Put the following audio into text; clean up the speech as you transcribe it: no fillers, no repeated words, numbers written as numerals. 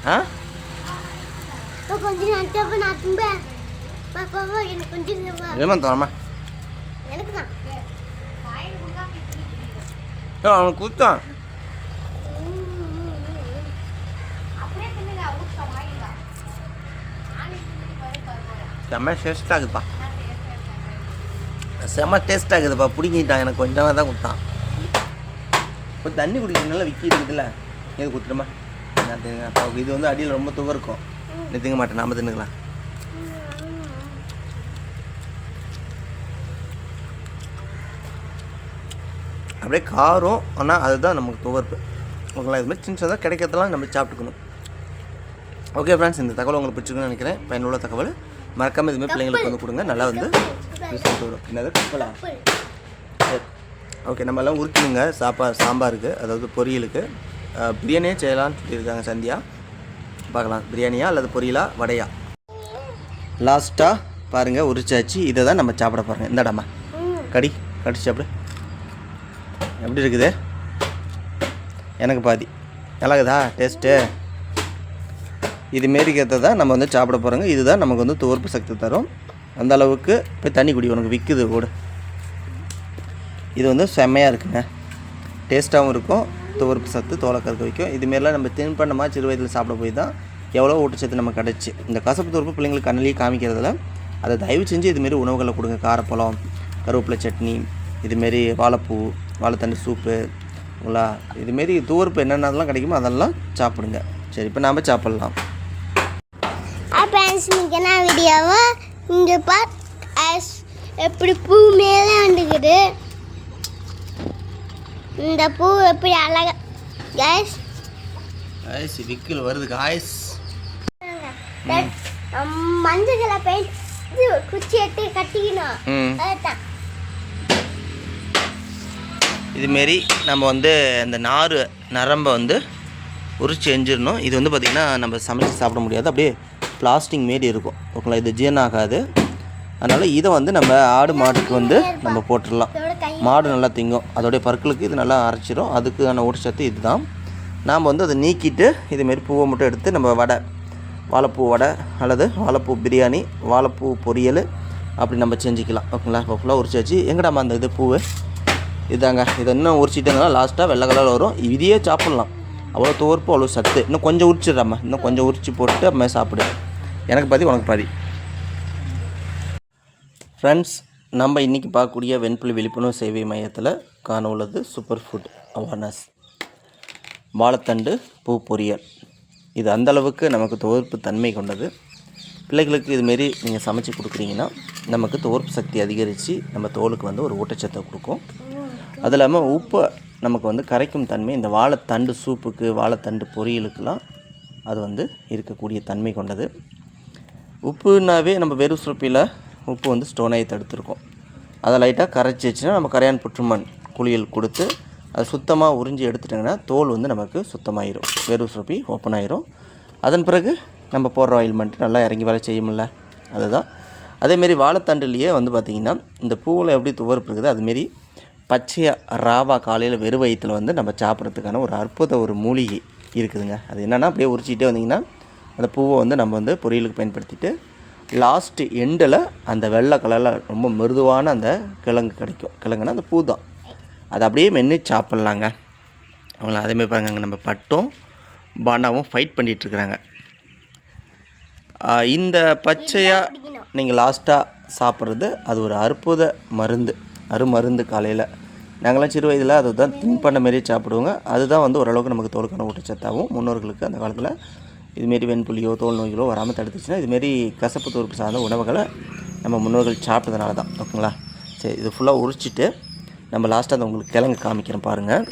ஆ ஏமா தரமா அவனுக்கு கொடுத்தான் செம்ம டேஸ்ட்டாக இருக்குதுப்பா செம்ம டேஸ்ட்டாக இருக்குதுப்பா பிடிங்கிட்டான் எனக்கு கொஞ்சமாக தான் கொடுத்தான் இப்போ தண்ணி குடிக்கிறதுனால விக்கி இருக்குதுல்ல எது கொடுத்துருமா நான் அப்போ இது வந்து அடியில் ரொம்ப துவ இருக்கும் நீ திங்க மாட்டேன் நாம் தின்னுக்கலாம் அப்படியே காரம் ஆனால் அதுதான் நமக்கு துவர்ப்பு ஓகேங்களா இது மாதிரி சின்ன சின்னதாக கிடைக்கிறதெல்லாம் நம்ம சாப்பிட்டுக்கணும் ஓகே ஃப்ரெண்ட்ஸ் இந்த தகவல் உங்களுக்கு பிடிச்சிருக்குன்னு நினைக்கிறேன் பயனுள்ள தகவல் மறக்காமல் இதுமாதிரி பிள்ளைங்களுக்கு வந்து கொடுங்க நல்லா வந்து ரிசல்ட் வரும் என்னது கப்பலா சரி ஓகே நம்ம எல்லாம் உருட்டினுங்க சாம்பாருக்கு அதாவது பொரியலுக்கு பிரியாணியே செய்யலான்னு சொல்லியிருக்காங்க சந்தியா பார்க்கலாம் பிரியாணியா அல்லது பொரியலா வடையா லாஸ்ட்டாக பாருங்கள் உரிச்சாச்சு இதை தான் நம்ம சாப்பிட பாருங்கள் இந்தாடாம்மா கடிச்சு சாப்பிடு எப்படி இருக்குது எனக்கு பாதி நல்லாக்குதா டேஸ்ட்டு இதுமாரி தான் நம்ம வந்து சாப்பிட போகிறோங்க இதுதான் நமக்கு வந்து துவர்ப்பு சக்தி தரும் அந்த அளவுக்கு போய் தண்ணி குடி உனக்கு விற்குது கூட இது வந்து செம்மையாக இருக்குங்க டேஸ்ட்டாகவும் இருக்கும் துவர்ப்பு சத்து தோலை கறக்க வைக்கும் இதுமாரிலாம் நம்ம தின்பண்டமாக சிறு வயதில் சாப்பிட போய் தான் எவ்வளோ ஊட்டச்சத்து நம்ம கிடச்சி இந்த கசப்பு துவர்ப்பு பிள்ளைங்களுக்கு கண்ணிலேயே காமிக்கிறதுல அதை தயவு செஞ்சு இதுமாரி உணவுகளை கொடுங்க காரப்பழம் கருவேப்பிலை சட்னி இதுமாரி வாழைப்பூ வாழைத்தண்டு சூப்பு ஓங்களா இதுமாரி துவர்ப்பு என்னென்னலாம் கிடைக்குமோ அதெல்லாம் சாப்பிடுங்க சரி இப்போ நாம் சாப்பிட்லாம் வீடியோவை இங்கே எப்படி பூ மேலே வந்துக்குது இந்த பூ எப்படி அழகா கைஸ் விக்கில் வருது காய்ஸ் மஞ்சள் கலர் பெயிண்ட் குச்சி எடுத்து கட்டிக்கணும் அதுதான் இதுமாரி நம்ம வந்து இந்த நரம்பை வந்து உரிச்சு எஞ்சிடணும் இது வந்து பார்த்திங்கன்னா நம்ம சமைச்சு சாப்பிட முடியாது அப்படியே பிளாஸ்டிக் மாரி இருக்கும் ஓகேங்களா இது ஜீரணம் ஆகாது அதனால் இதை வந்து நம்ம ஆடு மாட்டுக்கு வந்து நம்ம போட்டுடலாம் மாடு நல்லா திங்கும் அதோடைய பற்களுக்கு இது நல்லா அரைச்சிடும் அதுக்கான ஊட்டச்சத்து இது தான் நாம் வந்து அதை நீக்கிட்டு இதுமாரி பூவை மட்டும் எடுத்து நம்ம வாழைப்பூ வடை அல்லது வாழைப்பூ பிரியாணி வாழைப்பூ பொரியல் அப்படி நம்ம செஞ்சுக்கலாம் ஓகேங்களா இப்போ ஃபுல்லாக உரிச்சாச்சு எங்கடாமா அந்த இது பூவு இதாங்க இதை இன்னும் உரிச்சிட்டோம்னா லாஸ்ட்டாக வெள்ளை கலரில் வரும் இதையே சாப்பிட்லாம் அவ்வளோ துவர்ப்பு அவ்வளோ சத்து இன்னும் கொஞ்சம் உரிச்சிடுறாம்மா இன்னும் கொஞ்சம் உரிச்சு போட்டு அப்புறமே சாப்பிடு எனக்கு பாதி உனக்கு பாதி ஃப்ரெண்ட்ஸ் நம்ம இன்றைக்கி பார்க்கக்கூடிய வெண்புலி விழிப்புணர்வு சேவை மையத்தில் காண உள்ளது சூப்பர் ஃபுட் அவேர்னஸ் வாழைத்தண்டு பூ பொரியல் இது அந்தளவுக்கு நமக்கு துவர்ப்பு தன்மை கொண்டது பிள்ளைகளுக்கு இதுமாரி நீங்கள் சமைச்சு கொடுக்குறீங்கன்னா நமக்கு துவர்ப்பு சக்தி அதிகரித்து நம்ம தோலுக்கு வந்து ஒரு ஊட்டச்சத்தை கொடுக்கும் அது இல்லாமல் உப்பை நமக்கு வந்து கரைக்கும் தன்மை இந்த வாழைத்தண்டு சூப்புக்கு வாழைத்தண்டு பொரியலுக்கெல்லாம் அது வந்து இருக்கக்கூடிய தன்மை கொண்டது உப்புனாவே நம்ம வெறும் சுரப்பியில் உப்பு வந்து ஸ்டோனாகி தடுத்துருக்கோம் அதை லைட்டாக கரைச்சி வச்சுன்னா நம்ம கரையான் புற்றுமண் குளியல் கொடுத்து அது சுத்தமாக உறிஞ்சி எடுத்துட்டிங்கன்னா தோல் வந்து நமக்கு சுத்தமாகிடும் வெறும் சுரப்பி ஓப்பன் ஆகிரும் அதன் பிறகு நம்ம போடுற ஆயில்மெண்ட்டு நல்லா இறங்கி வேலை செய்யுமில்ல அதுதான் அதேமாரி வாழைத்தண்டுலேயே வந்து பார்த்திங்கன்னா இந்த பூவில் எப்படி துவர்ப்பு இருக்குது அதுமாரி பச்சையாக ராவா காலையில் வெறும் வயிற்றில் வந்து நம்ம சாப்பிட்றதுக்கான ஒரு அற்புத ஒரு மூலிகை இருக்குதுங்க அது என்னென்னா அப்படியே உரிச்சிக்கிட்டே வந்திங்கன்னா அந்த பூவை வந்து நம்ம வந்து பொரியலுக்கு பயன்படுத்திட்டு லாஸ்ட்டு எண்டில் அந்த வெள்ளை கலரில் ரொம்ப மிருதுவான அந்த கிழங்கு கிடைக்கும் கிழங்குன்னா அந்த பூ தான் அதை அப்படியே மென்று சாப்பிட்லாங்க அவங்கள அதேமாதிரி பாருங்க நம்ம பட்டும் பாண்டாவும் ஃபைட் பண்ணிகிட்ருக்குறாங்க இந்த பச்சையாக நீங்கள் லாஸ்ட்டாக சாப்பிட்றது அது ஒரு அற்புத அருமருந்து காலையில் நாங்களாம் சிறு வயதில் அது தான் தின்பண்ட மாரியே சாப்பிடுவோங்க அதுதான் வந்து ஓரளவுக்கு நமக்கு தோலுக்கான ஊட்டச்சத்தாகவும் முன்னோர்களுக்கு அந்த காலத்தில் இதுமாரி வெண்புலியோ தோல் நோய்களோ வராமல் தடுத்துச்சுன்னா இதுமாரி கசப்பு தோற்பு சார்ந்த உணவுகளை நம்ம முன்னோர்கள் சாப்பிட்டதுனால தான் ஓகேங்களா சரி இது ஃபுல்லாக உரிச்சிட்டு நம்ம லாஸ்ட்டாக அதை உங்களுக்கு கிழங்கு காமிக்கிறேன் பாருங்கள்